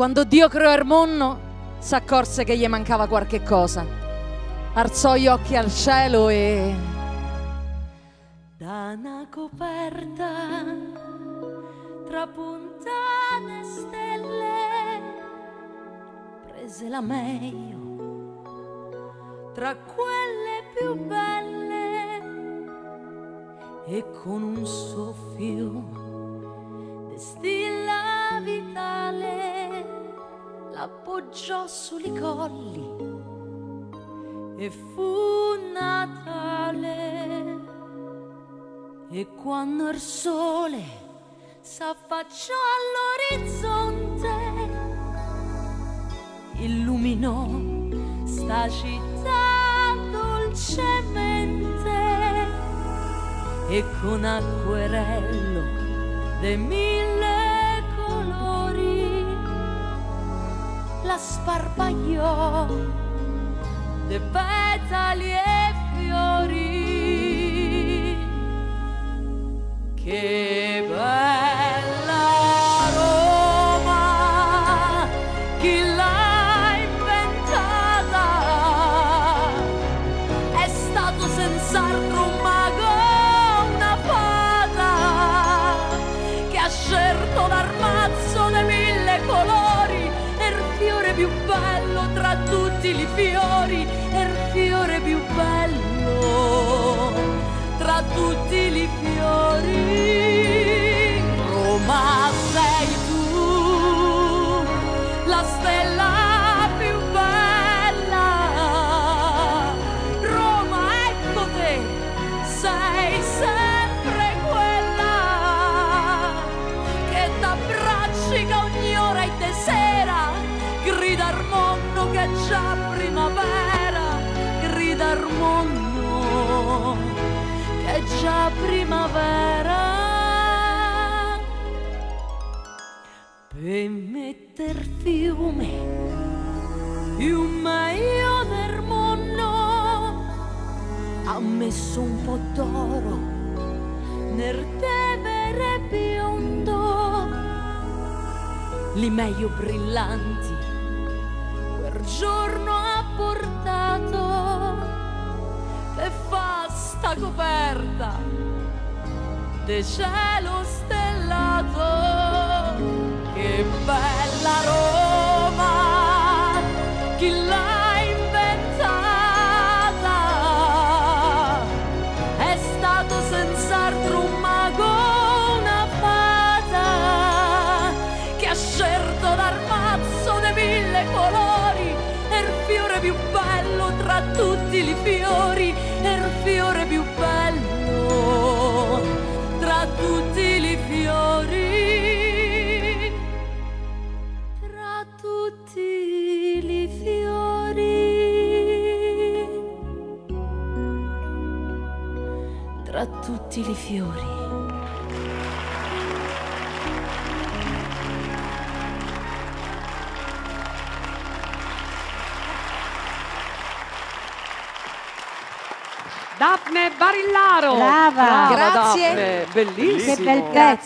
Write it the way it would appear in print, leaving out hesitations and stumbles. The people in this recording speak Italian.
Quando Dio creò il mondo, s'accorse che gli mancava qualche cosa. Alzò gli occhi al cielo e da una coperta tra puntane e stelle prese la meglio tra quelle più belle e con un soffio di stilla vitale l'appoggiò sui colli e fu Natale. E quando il sole s'affacciò all'orizzonte illuminò sta città dolcemente e con acquerello de 1000 colori la sparpagliò de petali e fiori. Che bella Roma, chi l'ha inventata? È stato senz'altro un mago, una fata, che ha scelto l'armazzo dei 1000 colori, e il fiore più bello tra tutti i fiori, e il fiore più bello tra tutti i fiori. Roma sei tu, la stella più bella. Roma, ecco te, sei sempre quella che t'abbraccica ogni ora e de sera, grida al mondo che è già primavera, grida al mondo che è già primavera. Per mettere fiume più meglio del mondo ha messo un po' d'oro nel tevere biondo, li meglio brillanti quel giorno ha portato, e fa sta coperta de cielo stellato. Che bella Roma, chi l'ha inventata? È stato senz'altro un mago, una fata, che ha scelto l'armazzo dei 1000 colori, e il fiore più bello tra tutti i fiori, e il fiore più bello tra tutti i fiori, tra tutti i fiori, tra tutti i fiori. Daphne Barillaro. Brava. Grazie. Daphne, bellissimo. Che bel pezzo.